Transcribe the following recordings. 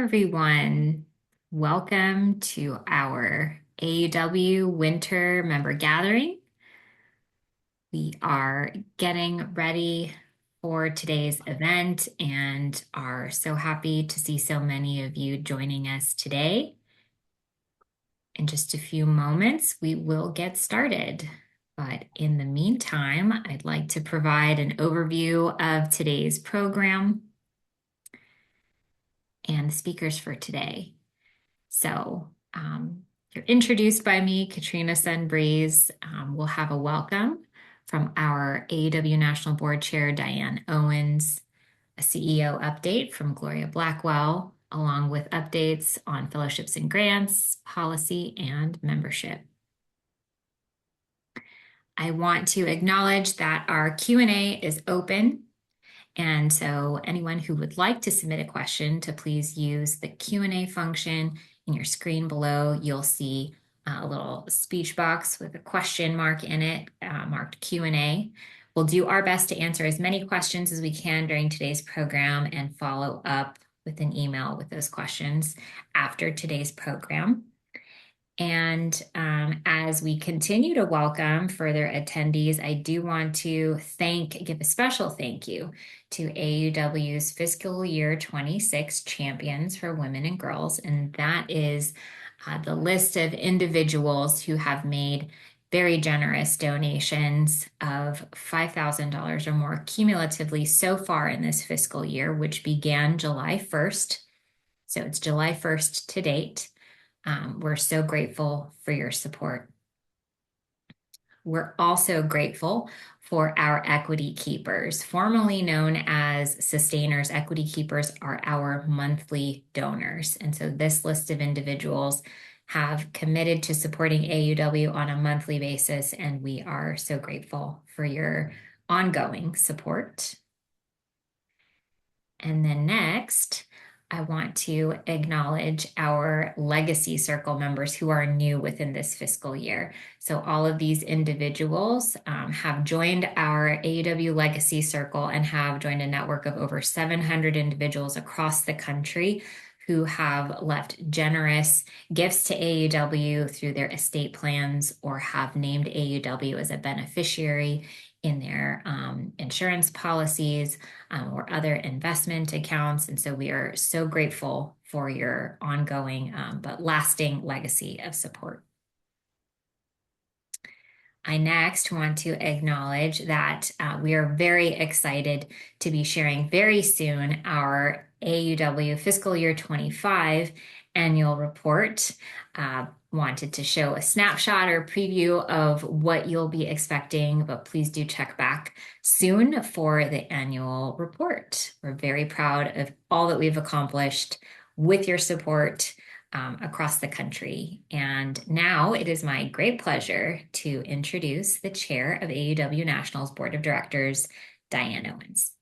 everyone. Welcome to our AAUW Winter Member Gathering. We are getting ready for today's event and are so happy to see so many of you joining us today. In just a few moments, we will get started. But in the meantime, I'd like to provide an overview of today's program and the speakers for today. So you're introduced by me, Katrina Sunbreeze. We'll have a welcome from our AAUW National Board Chair, Diane Owens, a CEO update from Gloria Blackwell, along with updates on fellowships and grants, policy, and membership. I want to acknowledge that our Q&A is open. And so anyone who would like to submit a question to please use the Q&A function in your screen below. You'll see a little speech box with a question mark in it, marked Q&A. We'll do our best to answer as many questions as we can during today's program and follow up with an email with those questions after today's program. And as we continue to welcome further attendees, I do want to give a special thank you to AAUW's fiscal year 26 champions for women and girls. And that is the list of individuals who have made very generous donations of $5,000 or more cumulatively so far in this fiscal year, which began July 1st. So it's July 1st to date. We're so grateful for your support. We're also grateful for our equity keepers, formerly known as sustainers. Equity keepers are our monthly donors. And so this list of individuals have committed to supporting AAUW on a monthly basis, and we are so grateful for your ongoing support. And then next, I want to acknowledge our Legacy Circle members who are new within this fiscal year. So all of these individuals have joined our AAUW Legacy Circle and have joined a network of over 700 individuals across the country who have left generous gifts to AAUW through their estate plans or have named AAUW as a beneficiary in their insurance policies or other investment accounts. And so we are so grateful for your ongoing but lasting legacy of support. I next want to acknowledge that we are very excited to be sharing very soon our AAUW fiscal year 25 annual report. Wanted to show a snapshot or preview of what you'll be expecting, but please do check back soon for the annual report. We're very proud of all that we've accomplished with your support across the country. And now it is my great pleasure to introduce the chair of AAUW National's Board of Directors, Diane Owens.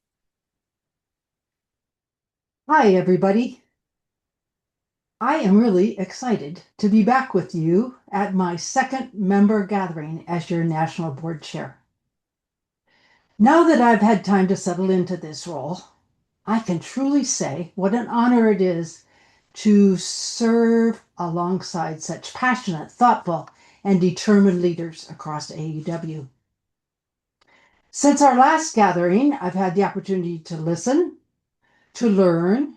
Hi, everybody. I am really excited to be back with you at my second member gathering as your National Board Chair. Now that I've had time to settle into this role, I can truly say what an honor it is to serve alongside such passionate, thoughtful, and determined leaders across AAUW. Since our last gathering, I've had the opportunity to listen, to learn,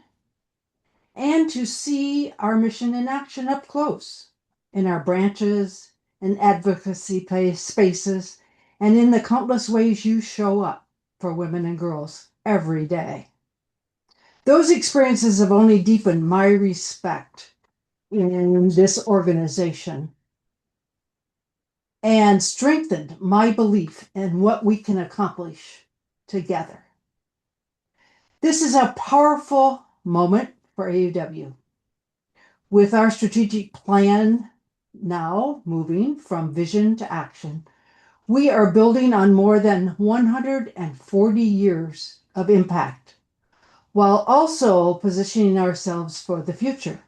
and to see our mission in action up close in our branches and advocacy spaces and in the countless ways you show up for women and girls every day. Those experiences have only deepened my respect in this organization and strengthened my belief in what we can accomplish together. This is a powerful moment for AAUW. With our strategic plan now moving from vision to action, we are building on more than 140 years of impact, while also positioning ourselves for the future.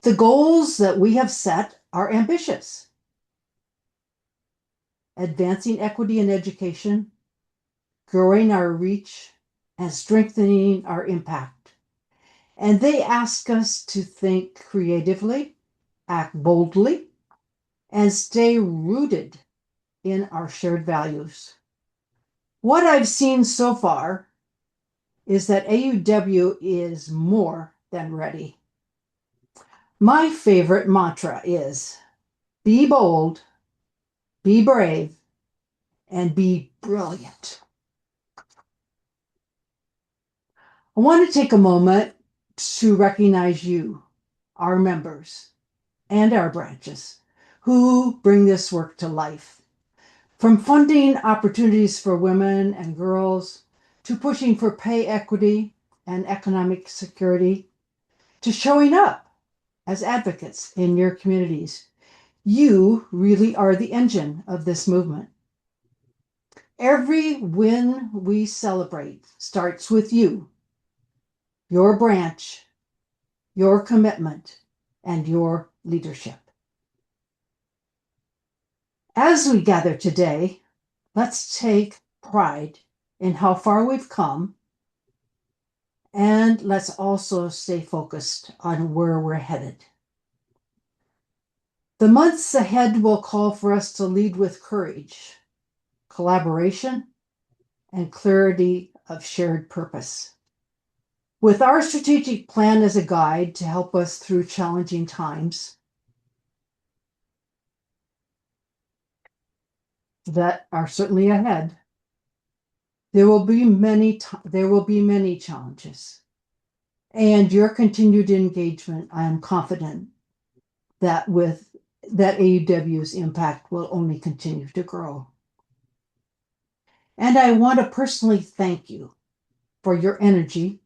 The goals that we have set are ambitious. Advancing equity in education, growing our reach, and strengthening our impact. And they ask us to think creatively, act boldly, and stay rooted in our shared values. What I've seen so far is that AUW is more than ready. My favorite mantra is be bold, be brave, and be brilliant. I want to take a moment to recognize you, our members, and our branches who bring this work to life. From funding opportunities for women and girls, to pushing for pay equity and economic security, to showing up as advocates in your communities. You really are the engine of this movement. Every win we celebrate starts with you, your branch, your commitment, and your leadership. As we gather today, let's take pride in how far we've come, and let's also stay focused on where we're headed. The months ahead will call for us to lead with courage, collaboration, and clarity of shared purpose. With our strategic plan as a guide to help us through challenging times that are certainly ahead, there will be many challenges. And your continued engagement, I am confident that AUW's impact will only continue to grow. And I want to personally thank you for your energy,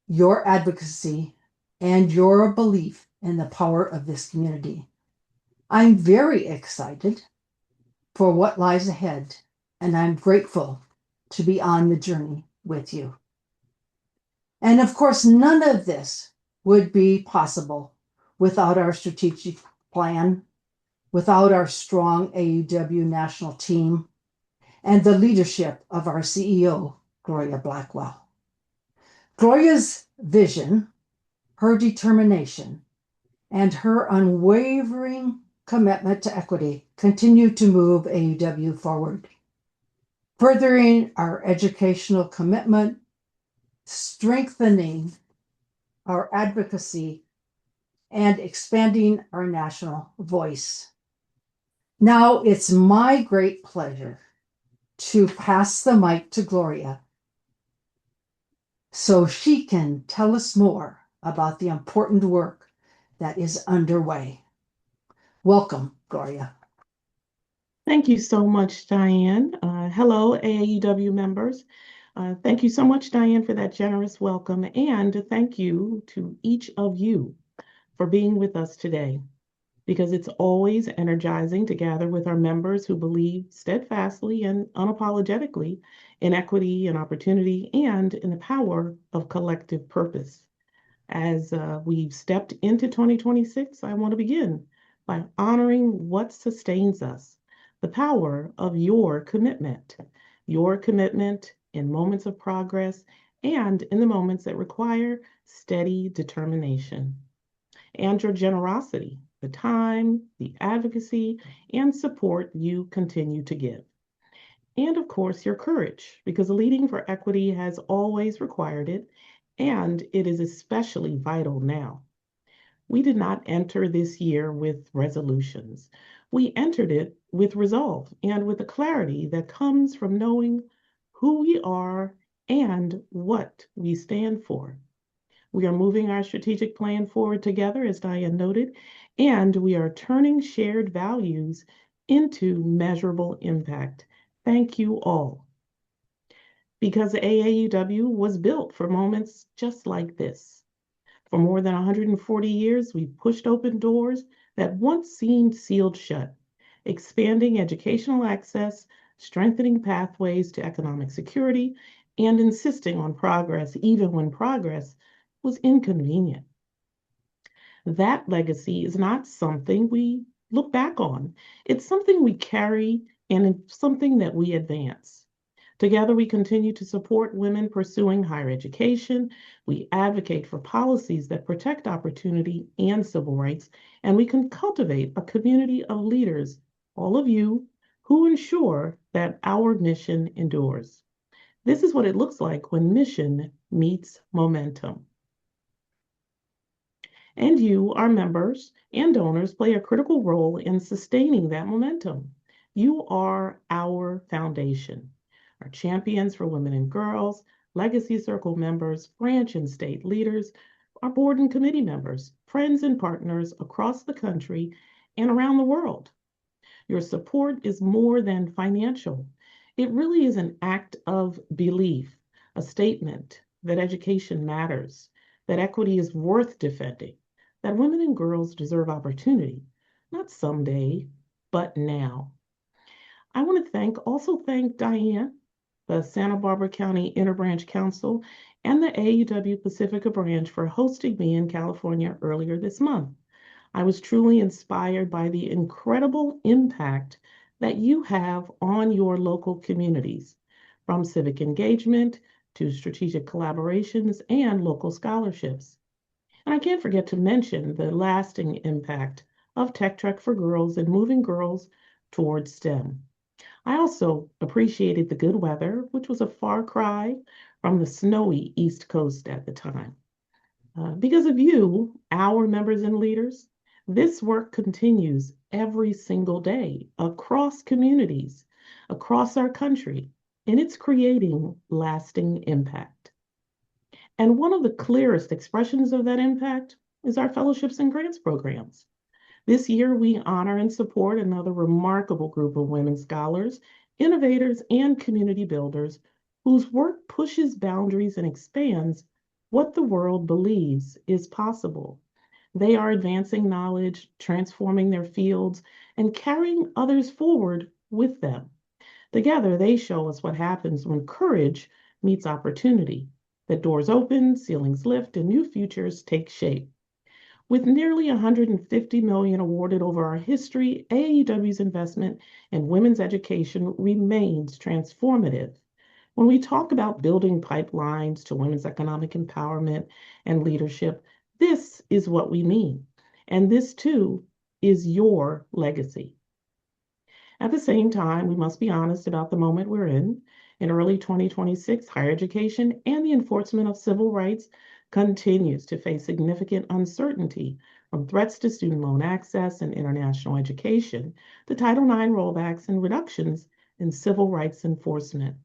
your advocacy, and your belief in the power of this community. I'm very excited for what lies ahead, and I'm grateful to be on the journey with you. And of course, none of this would be possible without our strategic plan, without our strong AUW national team, and the leadership of our CEO, Gloria Blackwell. Gloria's vision, her determination, and her unwavering commitment to equity continue to move AUW forward, furthering our educational commitment, strengthening our advocacy, and expanding our national voice. Now it's my great pleasure to pass the mic to Gloria so she can tell us more about the important work that is underway. Welcome, Gloria. Thank you so much, Diane. Hello, AAUW members. Thank you so much, Diane, for that generous welcome, and thank you to each of you for being with us today, because it's always energizing to gather with our members who believe steadfastly and unapologetically in equity and opportunity and in the power of collective purpose. As we've stepped into 2026, I want to begin by honoring what sustains us, the power of your commitment in moments of progress and in the moments that require steady determination, and your generosity, the time, the advocacy, and support you continue to give. And of course, your courage, because leading for equity has always required it, and it is especially vital now. We did not enter this year with resolutions. We entered it with resolve and with the clarity that comes from knowing who we are and what we stand for. We are moving our strategic plan forward together, as Diane noted, and we are turning shared values into measurable impact. Thank you all. Because AAUW was built for moments just like this. For more than 140 years, we've pushed open doors that once seemed sealed shut, expanding educational access, strengthening pathways to economic security, and insisting on progress even when progress was inconvenient. That legacy is not something we look back on. It's something we carry and it's something that we advance. Together, we continue to support women pursuing higher education. We advocate for policies that protect opportunity and civil rights, and we can cultivate a community of leaders, all of you, who ensure that our mission endures. This is what it looks like when mission meets momentum. And you, our members and donors, play a critical role in sustaining that momentum. You are our foundation, our champions for women and girls, Legacy Circle members, branch and state leaders, our board and committee members, friends and partners across the country and around the world. Your support is more than financial. It really is an act of belief, a statement that education matters, that equity is worth defending, that women and girls deserve opportunity, not someday, but now. I want to also thank Diane, the Santa Barbara County Interbranch Council, and the AAUW Pacifica Branch for hosting me in California earlier this month. I was truly inspired by the incredible impact that you have on your local communities, from civic engagement to strategic collaborations and local scholarships. And I can't forget to mention the lasting impact of Tech Trek for Girls and moving girls towards STEM. I also appreciated the good weather, which was a far cry from the snowy East Coast at the time. Because of you, our members and leaders, this work continues every single day across communities, across our country, and it's creating lasting impact. And one of the clearest expressions of that impact is our fellowships and grants programs. This year, we honor and support another remarkable group of women scholars, innovators, and community builders whose work pushes boundaries and expands what the world believes is possible. They are advancing knowledge, transforming their fields, and carrying others forward with them. Together, they show us what happens when courage meets opportunity, that doors open, ceilings lift, and new futures take shape. With nearly $150 million awarded over our history, AAUW's investment in women's education remains transformative. When we talk about building pipelines to women's economic empowerment and leadership, this is what we mean. And this too is your legacy. At the same time, we must be honest about the moment we're in. In early 2026, higher education and the enforcement of civil rights continues to face significant uncertainty, from threats to student loan access and international education to Title IX rollbacks and reductions in civil rights enforcement.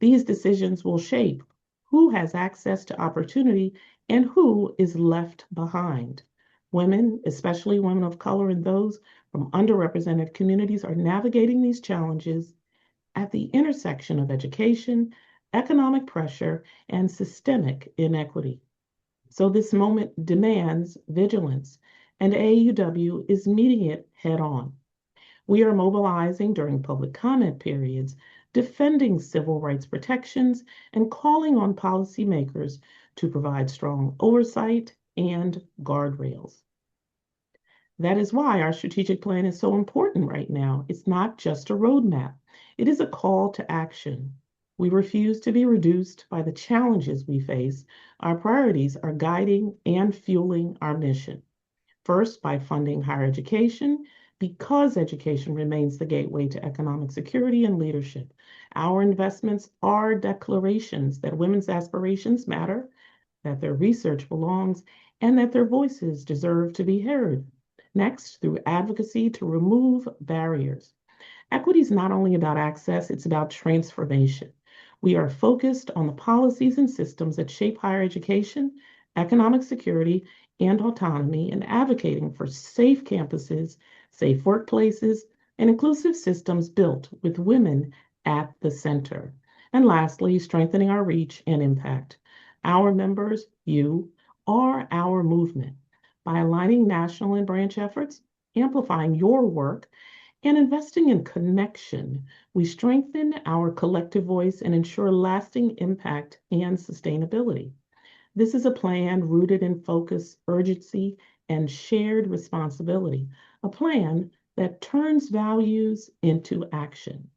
These decisions will shape who has access to opportunity and who is left behind. Women, especially women of color and those from underrepresented communities, are navigating these challenges at the intersection of education, economic pressure, and systemic inequity. So this moment demands vigilance, and AAUW is meeting it head on. We are mobilizing during public comment periods, defending civil rights protections, and calling on policymakers to provide strong oversight and guardrails. That is why our strategic plan is so important right now. It's not just a roadmap, it is a call to action. We refuse to be reduced by the challenges we face. Our priorities are guiding and fueling our mission. First, by funding higher education, because education remains the gateway to economic security and leadership. Our investments are declarations that women's aspirations matter, that their research belongs, and that their voices deserve to be heard. Next, through advocacy to remove barriers. Equity is not only about access, it's about transformation. We are focused on the policies and systems that shape higher education, economic security, and autonomy, and advocating for safe campuses, safe workplaces, and inclusive systems built with women at the center. And lastly, strengthening our reach and impact. Our members, you, are our movement. By aligning national and branch efforts, amplifying your work, and investing in connection, we strengthen our collective voice and ensure lasting impact and sustainability. This is a plan rooted in focus, urgency, and shared responsibility, a plan that turns values into action.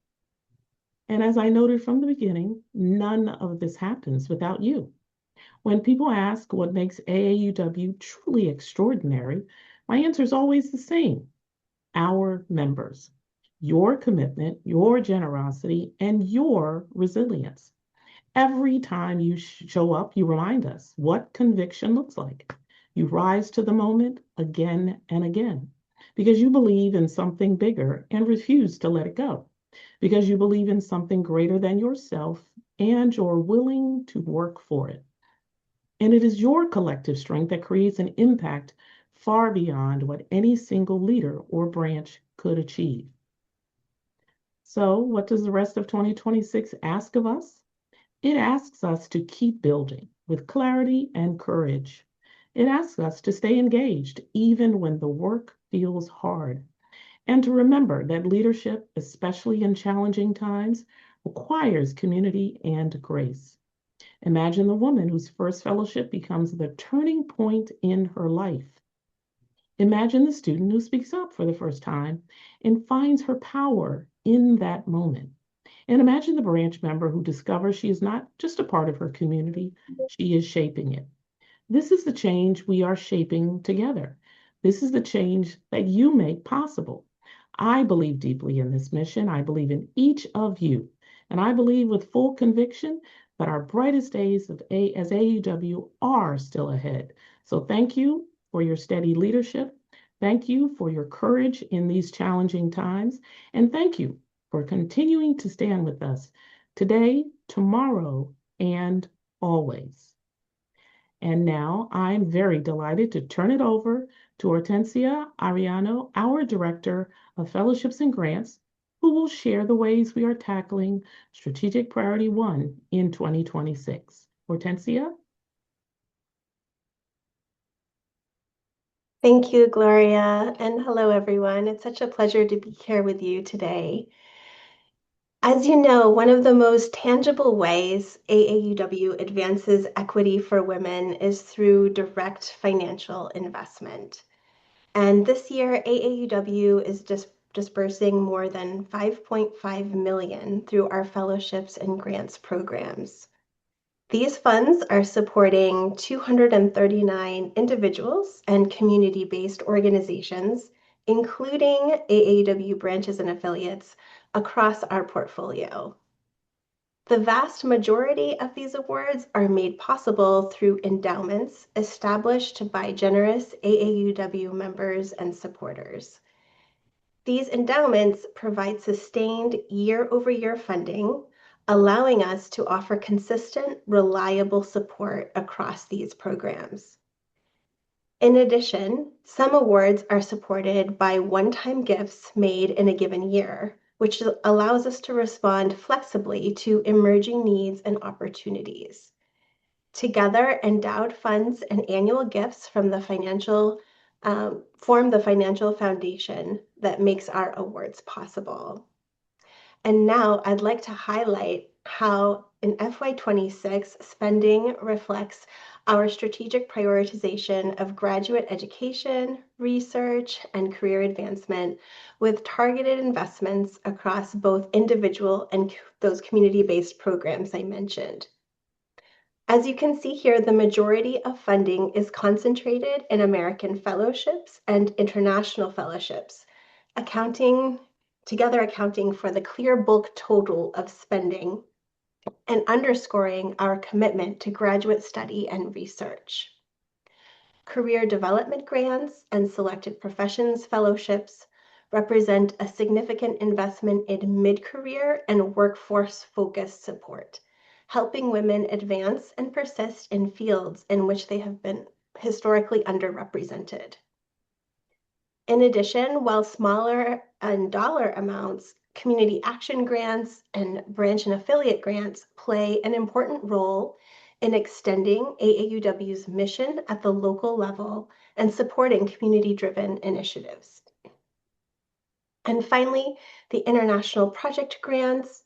And as I noted from the beginning, none of this happens without you. When people ask what makes AAUW truly extraordinary, my answer is always the same: our members, your commitment, your generosity, and your resilience. Every time you show up, you remind us what conviction looks like. You rise to the moment again and again because you believe in something bigger and refuse to let it go, because you believe in something greater than yourself and you're willing to work for it. And it is your collective strength that creates an impact far beyond what any single leader or branch could achieve. So, what does the rest of 2026 ask of us? It asks us to keep building with clarity and courage. It asks us to stay engaged even when the work feels hard, and to remember that leadership, especially in challenging times, requires community and grace. Imagine the woman whose first fellowship becomes the turning point in her life. Imagine the student who speaks up for the first time and finds her power in that moment. And imagine the branch member who discovers she is not just a part of her community, she is shaping it. This is the change we are shaping together. This is the change that you make possible. I believe deeply in this mission. I believe in each of you. And I believe with full conviction that our brightest days as AUW are still ahead. So thank you for your steady leadership. Thank you for your courage in these challenging times. And thank you for continuing to stand with us today, tomorrow, and always. And now I'm very delighted to turn it over to Hortensia Ariano, our Director of Fellowships and Grants, who will share the ways we are tackling Strategic Priority 1 in 2026. Hortensia? Thank you, Gloria, and hello, everyone. It's such a pleasure to be here with you today. As you know, one of the most tangible ways AAUW advances equity for women is through direct financial investment. And this year, AAUW is disbursing more than 5.5 million through our fellowships and grants programs. These funds are supporting 239 individuals and community-based organizations, including AAW branches and affiliates across our portfolio. The vast majority of these awards are made possible through endowments established by generous AAUW members and supporters. These endowments provide sustained year-over-year funding, allowing us to offer consistent, reliable support across these programs. In addition, some awards are supported by one-time gifts made in a given year, which allows us to respond flexibly to emerging needs and opportunities. Together, endowed funds and annual gifts from the form the financial foundation that makes our awards possible. And now I'd like to highlight how in FY26 spending reflects our strategic prioritization of graduate education, research, and career advancement with targeted investments across both individual and those community-based programs I mentioned. As you can see here, the majority of funding is concentrated in American fellowships and international fellowships, accounting for the clear bulk total of spending and underscoring our commitment to graduate study and research. Career development grants and selected professions fellowships represent a significant investment in mid-career and workforce-focused support, helping women advance and persist in fields in which they have been historically underrepresented. In addition, while smaller in dollar amounts, community action grants and branch and affiliate grants play an important role in extending AAUW's mission at the local level and supporting community-driven initiatives. And finally, the international project grants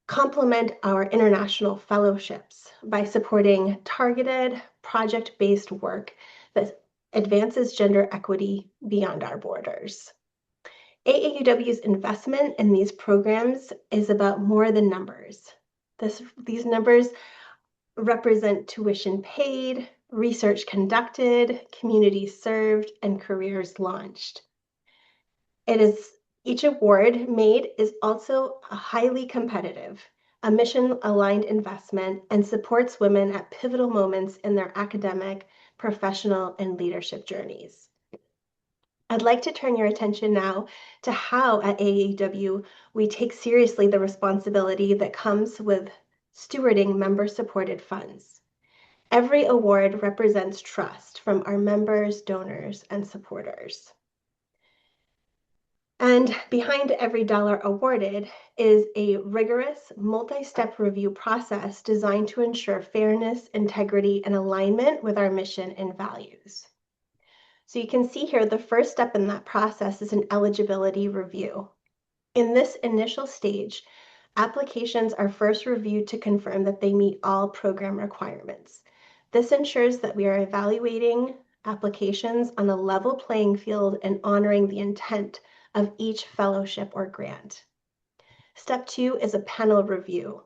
complement our international fellowships by supporting targeted project-based work that advances gender equity beyond our borders. AAUW's investment in these programs is about more than numbers. These numbers represent tuition paid, research conducted, communities served, and careers launched. Each award made is also a highly competitive, a mission-aligned investment, and supports women at pivotal moments in their academic, professional, and leadership journeys. I'd like to turn your attention now to how at AAUW we take seriously the responsibility that comes with stewarding member-supported funds. Every award represents trust from our members, donors, and supporters. And behind every dollar awarded is a rigorous multi-step review process designed to ensure fairness, integrity, and alignment with our mission and values. So you can see here the first step in that process is an eligibility review. In this initial stage, applications are first reviewed to confirm that they meet all program requirements. This ensures that we are evaluating applications on a level playing field and honoring the intent of each fellowship or grant. Step 2 is a panel review.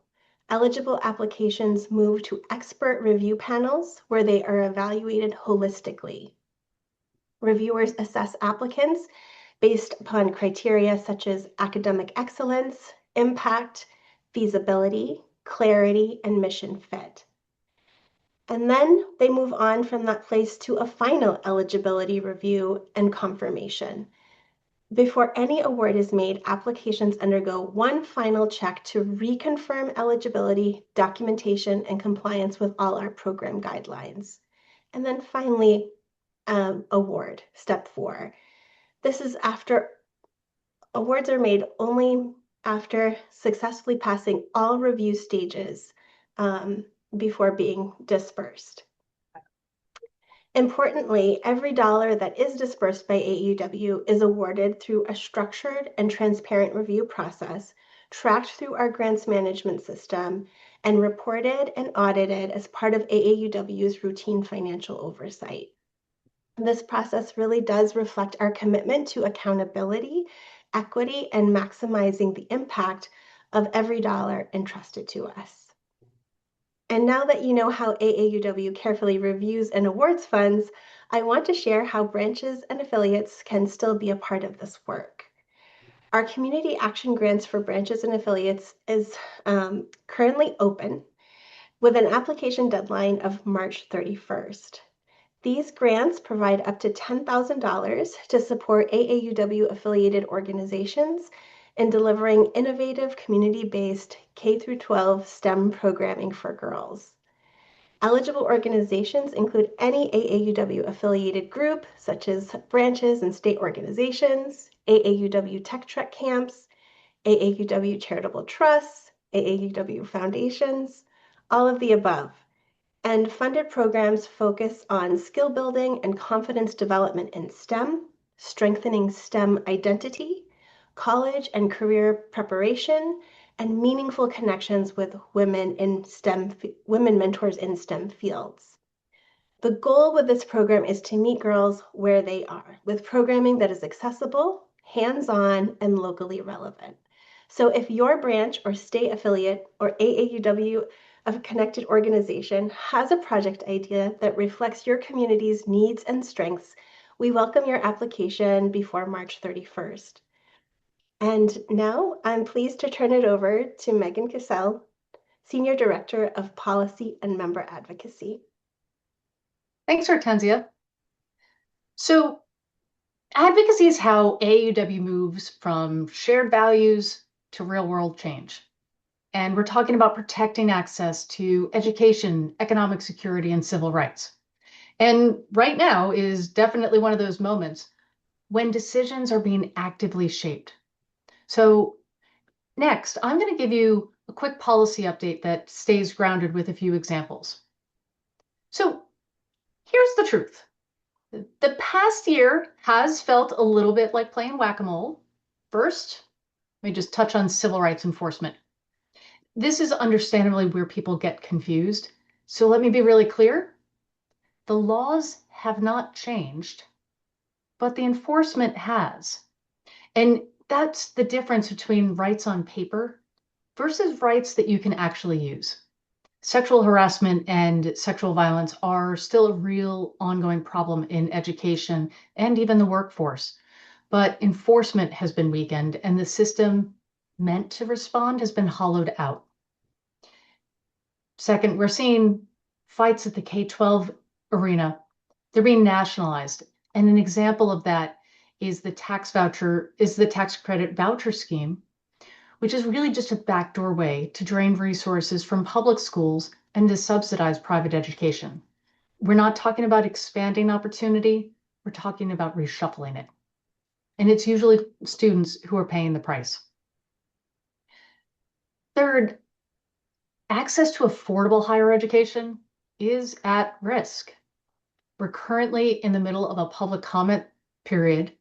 Eligible applications move to expert review panels where they are evaluated holistically. Reviewers assess applicants based upon criteria such as academic excellence, impact, feasibility, clarity, and mission fit. And then they move on from that place to a final eligibility review and confirmation. Before any award is made, applications undergo one final check to reconfirm eligibility, documentation, and compliance with all our program guidelines. And then finally, award, step 4. This is after awards are made only after successfully passing all review stages before being dispersed. Importantly, every dollar that is dispersed by AAUW is awarded through a structured and transparent review process, tracked through our grants management system, and reported and audited as part of AAUW's routine financial oversight. This process really does reflect our commitment to accountability, equity, and maximizing the impact of every dollar entrusted to us. And now that you know how AAUW carefully reviews and awards funds, I want to share how branches and affiliates can still be a part of this work. Our community action grants for branches and affiliates is currently open with an application deadline of March 31st. These grants provide up to $10,000 to support AAUW affiliated organizations in delivering innovative community-based K-12 STEM programming for girls. Eligible organizations include any AAUW affiliated group, such as branches and state organizations, AAUW Tech Trek camps, AAUW charitable trusts, AAUW foundations, all of the above. And funded programs focus on skill building and confidence development in STEM, strengthening STEM identity, college and career preparation, and meaningful connections with women mentors in STEM fields. The goal with this program is to meet girls where they are, with programming that is accessible, hands-on, and locally relevant. So if your branch or state affiliate or AAUW of a connected organization has a project idea that reflects your community's needs and strengths, we welcome your application before March 31st. And now I'm pleased to turn it over to Megan Cassell, Senior Director of Policy and Member Advocacy. Thanks, Hortensia. So advocacy is how AAUW moves from shared values to real-world change. And we're talking about protecting access to education, economic security, and civil rights. And right now is definitely one of those moments when decisions are being actively shaped. So next, I'm going to give you a quick policy update that stays grounded with a few examples. So here's the truth. The past year has felt a little bit like playing whack-a-mole. First, let me just touch on civil rights enforcement. This is understandably where people get confused. So let me be really clear. The laws have not changed, but the enforcement has. And that's the difference between rights on paper versus rights that you can actually use. Sexual harassment and sexual violence are still a real ongoing problem in education and even the workforce. But enforcement has been weakened and the system meant to respond has been hollowed out. Second, we're seeing fights at the K-12 arena. They're being nationalized. And an example of that is the tax credit voucher scheme, which is really just a backdoor way to drain resources from public schools and to subsidize private education. We're not talking about expanding opportunity, we're talking about reshuffling it. And it's usually students who are paying the price. Third, access to affordable higher education is at risk. We're currently in the middle of a public comment period,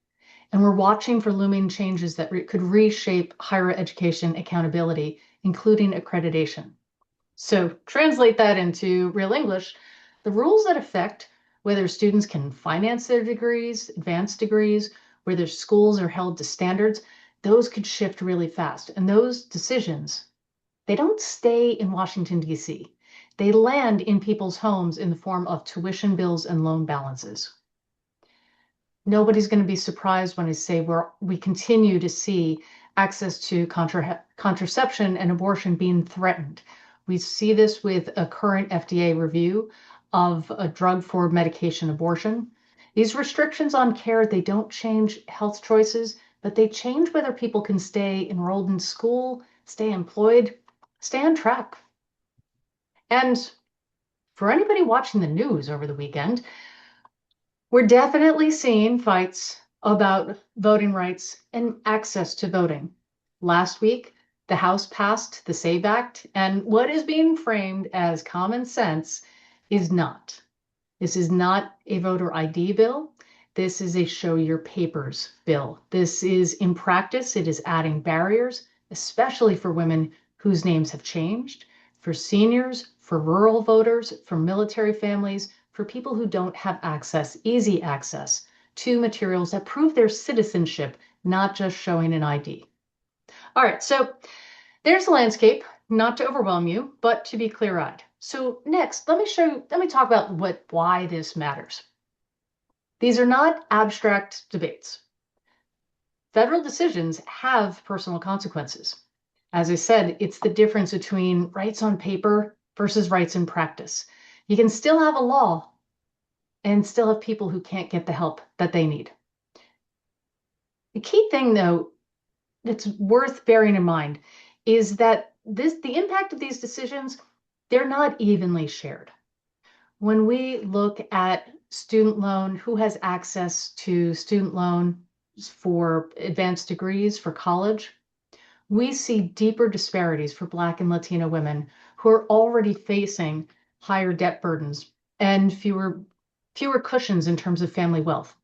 and we're watching for looming changes that could reshape higher education accountability, including accreditation. So translate that into real English, the rules that affect whether students can finance their degrees, advanced degrees, whether schools are held to standards, those could shift really fast. And those decisions, they don't stay in Washington, D.C. They land in people's homes in the form of tuition bills and loan balances. Nobody's going to be surprised when I say we continue to see access to contraception and abortion being threatened. We see this with a current FDA review of a drug for medication abortion. These restrictions on care, they don't change health choices, but they change whether people can stay enrolled in school, stay employed, stay on track. And for anybody watching the news over the weekend, we're definitely seeing fights about voting rights and access to voting. Last week, the House passed the SAVE Act, and what is being framed as common sense is not. This is not a voter ID bill. This is a show your papers bill. This is, in practice, it is adding barriers, especially for women whose names have changed, for seniors, for rural voters, for military families, for people who don't have easy access to materials that prove their citizenship, not just showing an ID. All right, so there's the landscape, not to overwhelm you, but to be clear-eyed. So next, let me talk about why this matters. These are not abstract debates. Federal decisions have personal consequences. As I said, it's the difference between rights on paper versus rights in practice. You can still have a law and still have people who can't get the help that they need. The key thing, though, that's worth bearing in mind is that the impact of these decisions, they're not evenly shared. When we look at student loan, who has access to student loan for advanced degrees for college, we see deeper disparities for Black and Latino women who are already facing higher debt burdens and fewer cushions in terms of family wealth.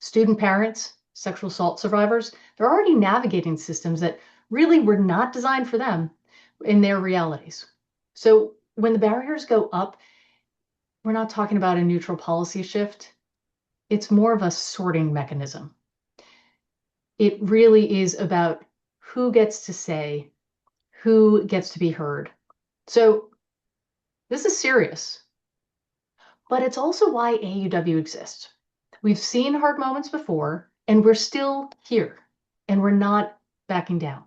Student parents, sexual assault survivors, they're already navigating systems that really were not designed for them in their realities. So when the barriers go up, we're not talking about a neutral policy shift. It's more of a sorting mechanism. It really is about who gets to say, who gets to be heard. So this is serious, but it's also why AUW exists. We've seen hard moments before, and we're still here, and we're not backing down.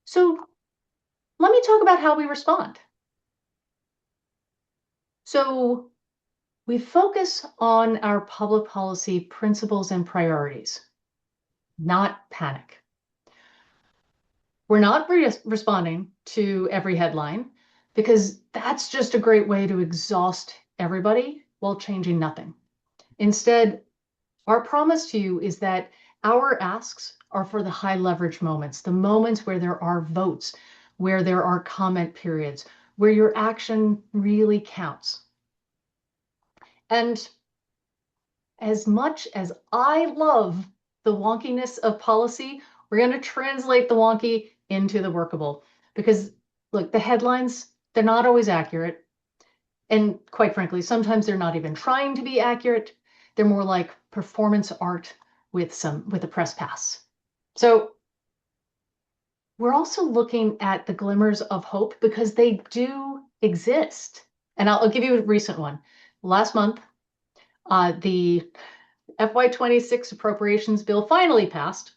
So let me talk about how we respond. So we focus on our public policy principles and priorities, not panic. We're not responding to every headline because that's just a great way to exhaust everybody while changing nothing. Instead, our promise to you is that our asks are for the high leverage moments, the moments where there are votes, where there are comment periods, where your action really counts. And as much as I love the wonkiness of policy, we're going to translate the wonky into the workable. Because, look, the headlines, they're not always accurate. And quite frankly, sometimes they're not even trying to be accurate. They're more like performance art with a press pass. So we're also looking at the glimmers of hope because they do exist. And I'll give you a recent one. Last month, the FY26 appropriations bill finally passed.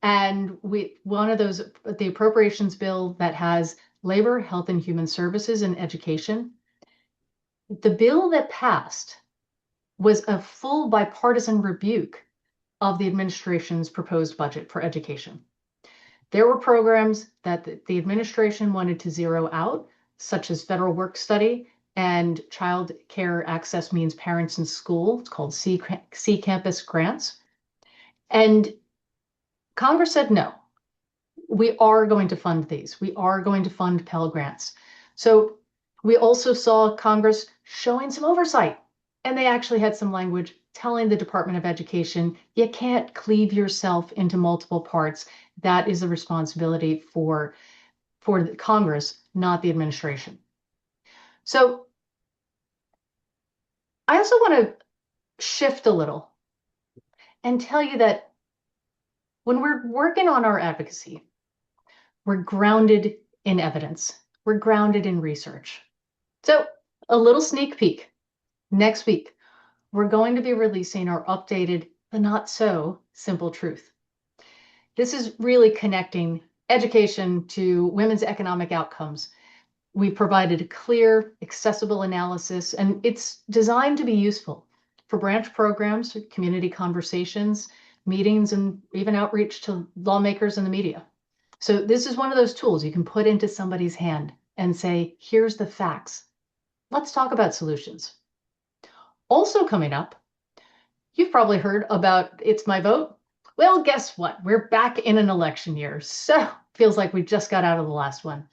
And one of those, the appropriations bill that has labor, health and human services, and education. The bill that passed was a full bipartisan rebuke of the administration's proposed budget for education. There were programs that the administration wanted to zero out, such as federal work study and child care access means parents in school. It's called C Campus grants. And Congress said no. We are going to fund these. We are going to fund Pell Grants. So we also saw Congress showing some oversight, and they actually had some language telling the Department of Education, you can't cleave yourself into multiple parts. That is a responsibility for the Congress, not the administration. So I also want to shift a little and tell you that when we're working on our advocacy, we're grounded in evidence. We're grounded in research. So a little sneak peek. Next week, we're going to be releasing our updated, but not so simple truth. This is really connecting education to women's economic outcomes. We provided a clear, accessible analysis, and it's designed to be useful for branch programs, community conversations, meetings, and even outreach to lawmakers and the media. So this is one of those tools you can put into somebody's hand and say, here's the facts. Let's talk about solutions. Also coming up, you've probably heard about It's My Vote. Well, guess what? We're back in an election year. So feels like we just got out of the last one.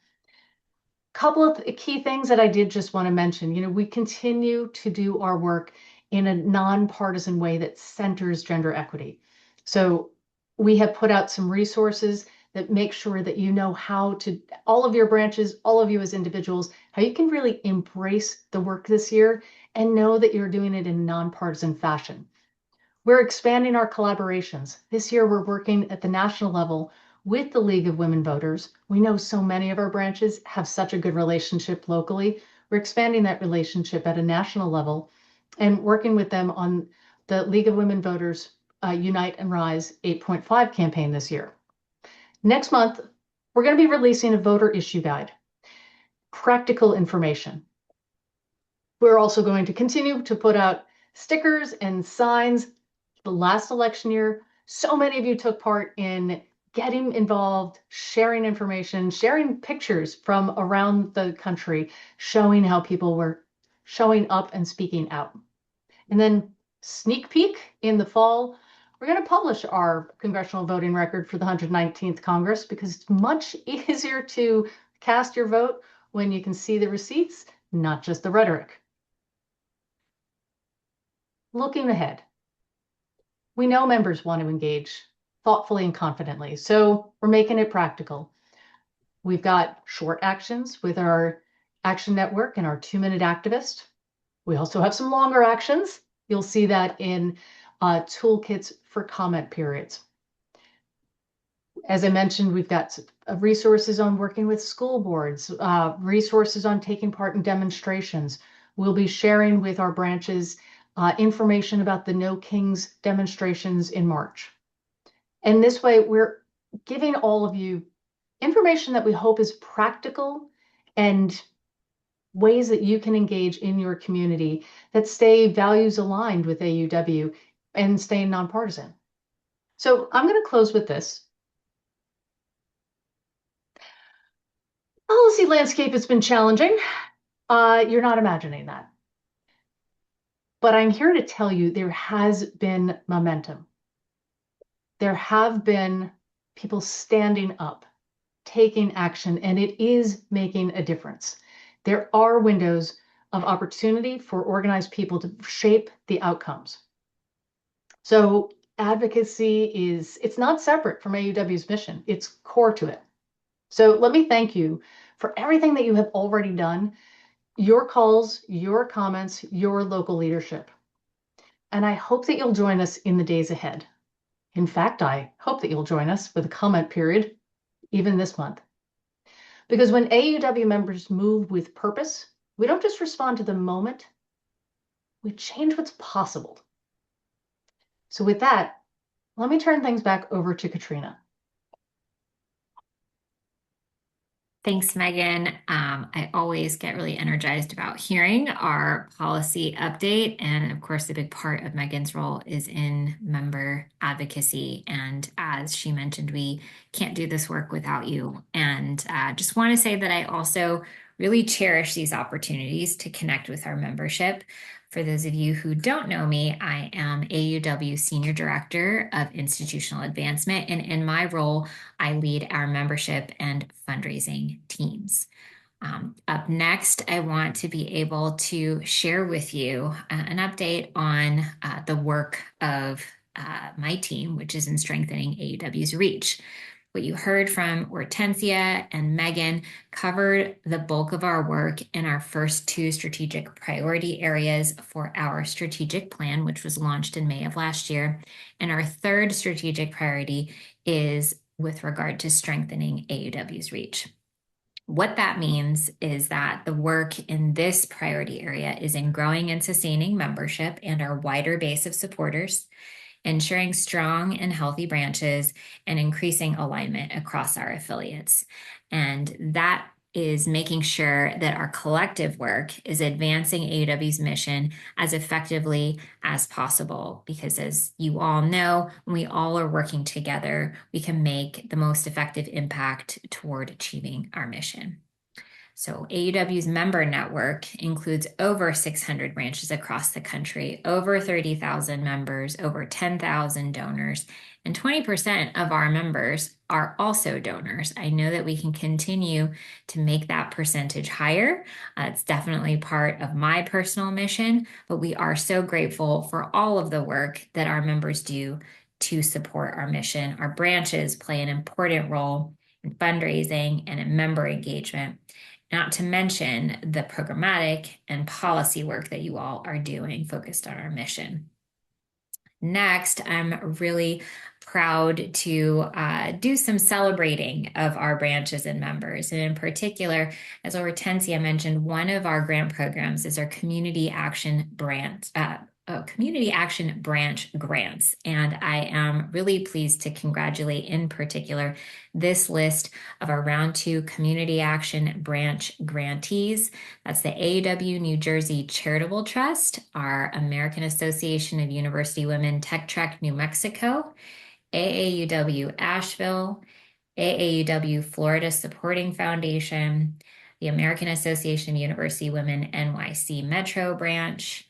Couple of key things that I did just want to mention. We continue to do our work in a nonpartisan way that centers gender equity. So we have put out some resources that make sure that you know how to, all of your branches, all of you as individuals, how you can really embrace the work this year and know that you're doing it in a nonpartisan fashion. We're expanding our collaborations. This year, we're working at the national level with the League of Women Voters. We know so many of our branches have such a good relationship locally. We're expanding that relationship at a national level and working with them on the League of Women Voters Unite and Rise 8.5 campaign this year. Next month, we're going to be releasing a voter issue guide, practical information. We're also going to continue to put out stickers and signs. The last election year, so many of you took part in getting involved, sharing information, sharing pictures from around the country, showing how people were showing up and speaking out. And then sneak peek in the fall, we're going to publish our congressional voting record for the 119th Congress because it's much easier to cast your vote when you can see the receipts, not just the rhetoric. Looking ahead, we know members want to engage thoughtfully and confidently, so we're making it practical. We've got short actions with our action network and our 2-minute activist. We also have some longer actions. You'll see that in toolkits for comment periods. As I mentioned, we've got resources on working with school boards, resources on taking part in demonstrations. We'll be sharing with our branches information about the No Kings demonstrations in March. And this way, we're giving all of you information that we hope is practical and ways that you can engage in your community that stay values aligned with AUW and stay nonpartisan. So I'm going to close with this. Policy landscape has been challenging. You're not imagining that. But I'm here to tell you there has been momentum. There have been people standing up, taking action, and it is making a difference. There are windows of opportunity for organized people to shape the outcomes. So advocacy it's not separate from AUW's mission. It's core to it. So let me thank you for everything that you have already done, your calls, your comments, your local leadership. and I hope that you'll join us in the days ahead. In fact, I hope that you'll join us for the comment period, even this month. Because when AAUW members move with purpose, we don't just respond to the moment, we change what's possible. So with that, let me turn things back over to Katrina. Thanks, Megan. I always get really energized about hearing our policy update. And of course, a big part of Megan's role is in member advocacy. And as she mentioned, we can't do this work without you. And just want to say that I also really cherish these opportunities to connect with our membership. For those of you who don't know me, I am AUW Senior Director of Institutional Advancement, and in my role, I lead our membership and fundraising teams. Up next, I want to be able to share with you an update on the work of my team, which is in strengthening AUW's reach. What you heard from Hortensia and Megan covered the bulk of our work in our first two strategic priority areas for our strategic plan, which was launched in May of last year. And our third strategic priority is with regard to strengthening AUW's reach. What that means is that the work in this priority area is in growing and sustaining membership and our wider base of supporters, ensuring strong and healthy branches, and increasing alignment across our affiliates. And that is making sure that our collective work is advancing AUW's mission as effectively as possible. Because as you all know, when we all are working together, we can make the most effective impact toward achieving our mission. So AUW's member network includes over 600 branches across the country, over 30,000 members, over 10,000 donors, and 20% of our members are also donors. I know that we can continue to make that percentage higher. It's definitely part of my personal mission, but we are so grateful for all of the work that our members do to support our mission. Our branches play an important role in fundraising and in member engagement. Not to mention the programmatic and policy work that you all are doing focused on our mission. Next, I'm really proud to do some celebrating of our branches and members. And in particular, as Hortensia mentioned, one of our grant programs is our Community Action Branch grants. And I am really pleased to congratulate in particular this list of our Round 2 Community Action Branch grantees. That's the AAW New Jersey Charitable Trust, our American Association of University Women Tech Trek New Mexico, AAUW Asheville, AAUW Florida Supporting Foundation, the American Association of University Women NYC Metro Branch,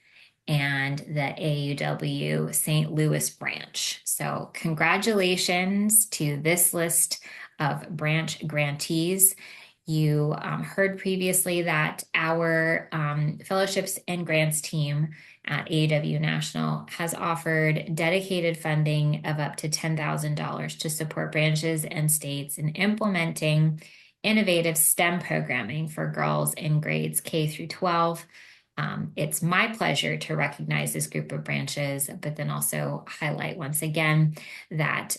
and the AUW St. Louis branch. So congratulations to this list of branch grantees. You heard previously that our fellowships and grants team at AAW National has offered dedicated funding of up to $10,000 to support branches and states in implementing innovative STEM programming for girls in grades K through 12. It's my pleasure to recognize this group of branches, but then also highlight once again that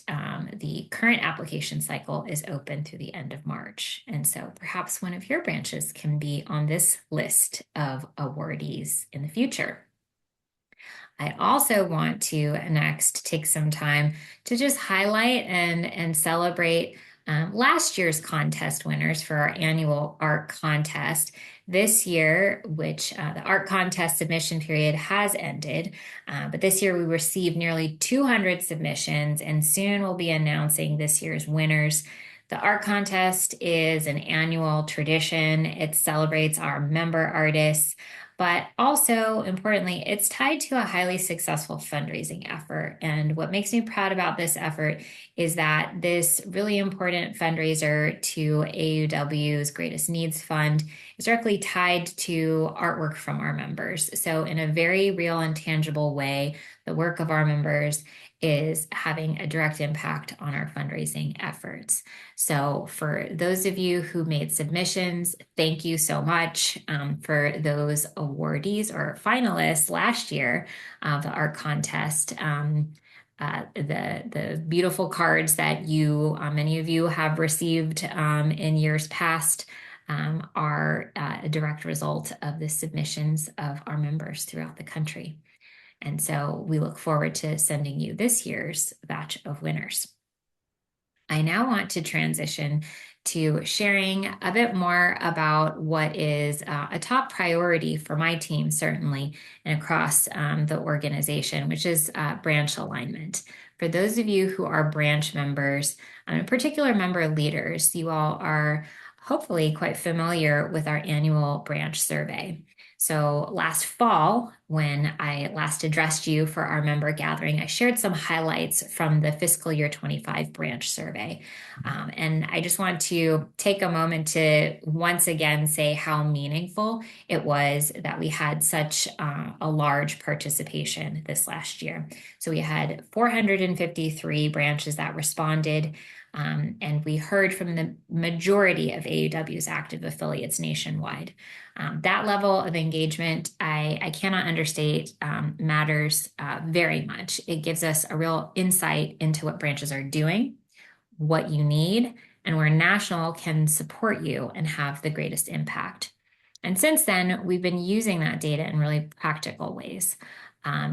the current application cycle is open through the end of March. And so perhaps one of your branches can be on this list of awardees in the future. I also want to next take some time to just highlight and celebrate last year's contest winners for our annual art contest. This year, which the art contest submission period has ended, but this year we received nearly 200 submissions, and soon we'll be announcing this year's winners. The art contest is an annual tradition. It celebrates our member artists, but also importantly, it's tied to a highly successful fundraising effort. And what makes me proud about this effort is that this really important fundraiser to AUW's Greatest Needs Fund is directly tied to artwork from our members. So in a very real and tangible way, the work of our members is having a direct impact on our fundraising efforts. So for those of you who made submissions, thank you so much. For those awardees or finalists last year of our contest, the beautiful cards that many of you have received in years past are a direct result of the submissions of our members throughout the country. And so we look forward to sending you this year's batch of winners. I now want to transition to sharing a bit more about what is a top priority for my team, certainly, and across the organization, which is branch alignment. For those of you who are branch members, in particular member leaders, you all are hopefully quite familiar with our annual branch survey. So last fall, when I last addressed you for our member gathering, I shared some highlights from the fiscal year 25 branch survey. And I just want to take a moment to once again say how meaningful it was that we had such a large participation this last year. So we had 453 branches that responded. And we heard from the majority of AUW's active affiliates nationwide. That level of engagement, I cannot understate, matters very much. It gives us a real insight into what branches are doing, what you need, and where national can support you and have the greatest impact. And since then, we've been using that data in really practical ways.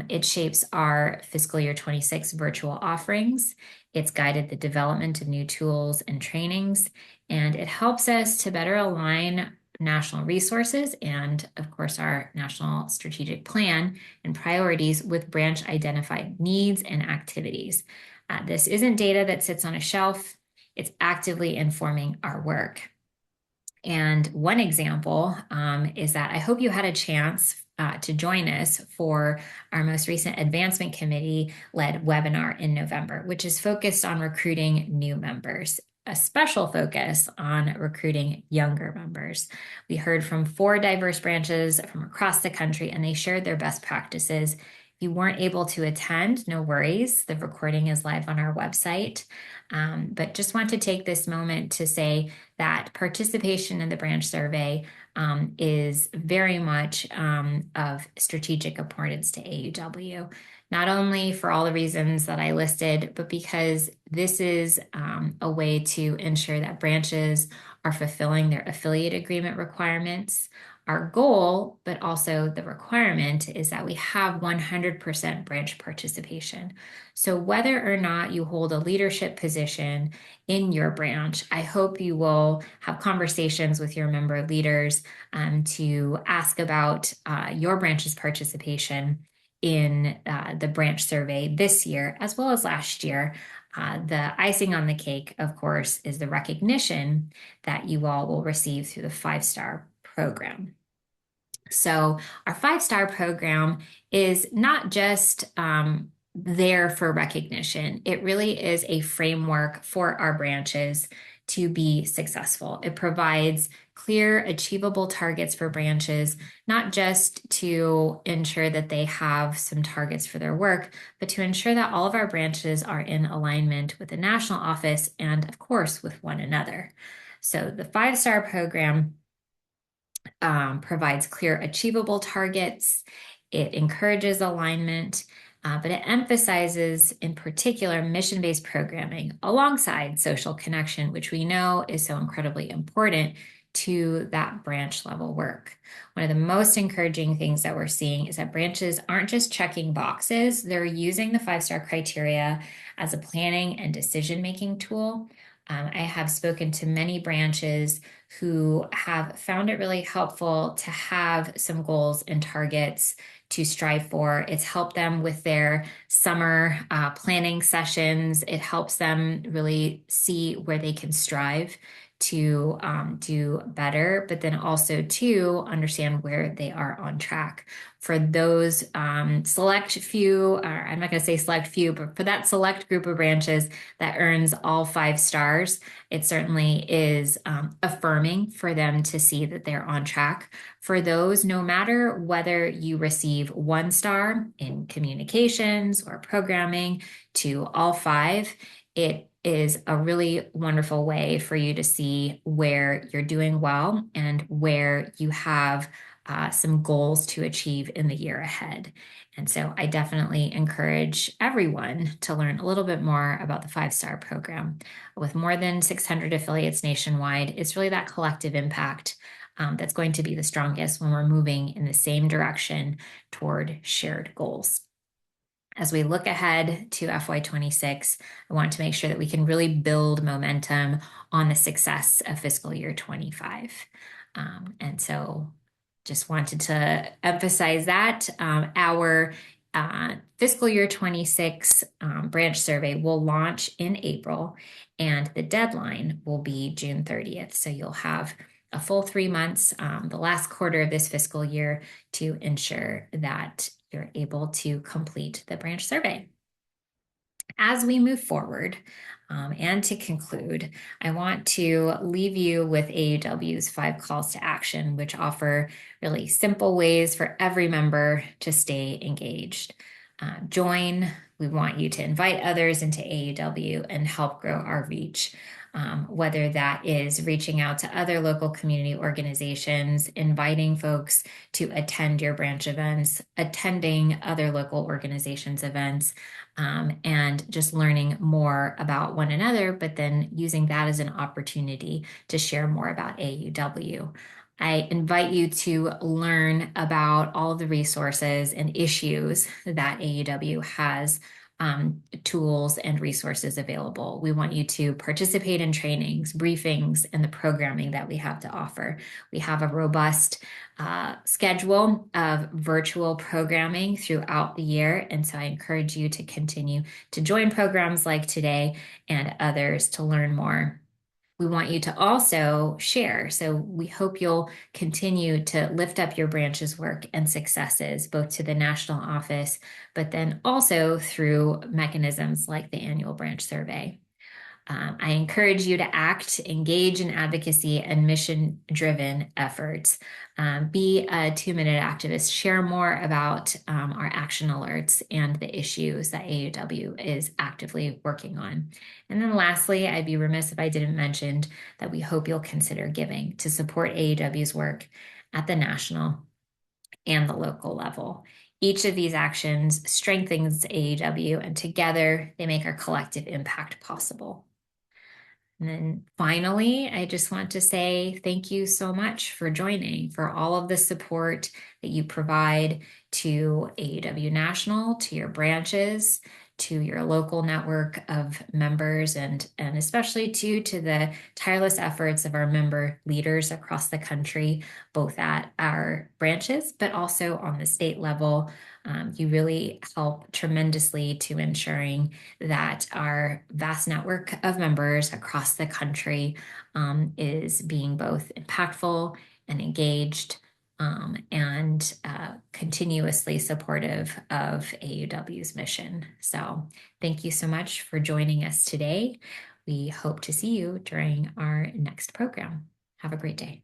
It shapes our fiscal year 26 virtual offerings. It's guided the development of new tools and trainings, and it helps us to better align national resources and, of course, our national strategic plan and priorities with branch identified needs and activities. This isn't data that sits on a shelf. It's actively informing our work. And one example is that I hope you had a chance to join us for our most recent advancement committee-led webinar in November, which is focused on recruiting new members, a special focus on recruiting younger members. We heard from 4 diverse branches from across the country, and they shared their best practices. If you weren't able to attend, no worries. The recording is live on our website. But just want to take this moment to say that participation in the branch survey is very much of strategic importance to AUW, not only for all the reasons that I listed, but because this is a way to ensure that branches are fulfilling their affiliate agreement requirements. Our goal, but also the requirement, is that we have 100% branch participation. So whether or not you hold a leadership position in your branch, I hope you will have conversations with your member leaders to ask about your branch's participation in the branch survey this year, as well as last year. The icing on the cake, of course, is the recognition that you all will receive through the 5-star program. So our 5-star program is not just there for recognition. It really is a framework for our branches to be successful. It provides clear, achievable targets for branches, not just to ensure that they have some targets for their work, but to ensure that all of our branches are in alignment with the national office and, of course, with one another. So the 5-star program provides clear, achievable targets. It encourages alignment, but it emphasizes, in particular, mission-based programming alongside social connection, which we know is so incredibly important to that branch level work. One of the most encouraging things that we're seeing is that branches aren't just checking boxes, they're using the 5-star criteria as a planning and decision-making tool. I have spoken to many branches who have found it really helpful to have some goals and targets to strive for. It's helped them with their summer planning sessions. It helps them really see where they can strive to do better, but then also to understand where they are on track. For those select few, or I'm not going to say select few, but for that select group of branches that earns all 5 stars, it certainly is affirming for them to see that they're on track. For those, no matter whether you receive 1 star in communications or programming to all 5, it is a really wonderful way for you to see where you're doing well and where you have some goals to achieve in the year ahead. And so I definitely encourage everyone to learn a little bit more about the 5 star program. With more than 600 affiliates nationwide, it's really that collective impact that's going to be the strongest when we're moving in the same direction toward shared goals. As we look ahead to FY26, I want to make sure that we can really build momentum on the success of fiscal year 25. And so just wanted to emphasize that our fiscal year 26 branch survey will launch in April, and the deadline will be June 30th. So you'll have a full 3 months, the last quarter of this fiscal year, to ensure that you're able to complete the branch survey. As we move forward, and to conclude, I want to leave you with AAUW's 5 calls to action, which offer really simple ways for every member to stay engaged. Join. We want you to invite others into AAUW and help grow our reach. Whether that is reaching out to other local community organizations, inviting folks to attend your branch events, attending other local organizations' events, and just learning more about one another, but then using that as an opportunity to share more about AAUW. I invite you to learn about all of the resources and issues that AAUW has, tools and resources available. We want you to participate in trainings, briefings, and the programming that we have to offer. We have a robust schedule of virtual programming throughout the year, and so I encourage you to continue to join programs like today and others to learn more. We want you to also share. So we hope you'll continue to lift up your branch's work and successes, both to the national office, but then also through mechanisms like the annual branch survey. I encourage you to act, engage in advocacy and mission-driven efforts. Be a 2-minute activist. Share more about our action alerts and the issues that AAUW is actively working on. And then lastly, I'd be remiss if I didn't mention that we hope you'll consider giving to support AAUW's work at the national and the local level. Each of these actions strengthens AAUW, and together they make our collective impact possible. And then finally, I just want to say thank you so much for joining, for all of the support that you provide to AAUW National, to your branches, to your local network of members, and especially to the tireless efforts of our member leaders across the country, both at our branches, but also on the state level. You really help tremendously to ensuring that our vast network of members across the country is being both impactful and engaged, and continuously supportive of AAUW's mission. So thank you so much for joining us today. We hope to see you during our next program. Have a great day.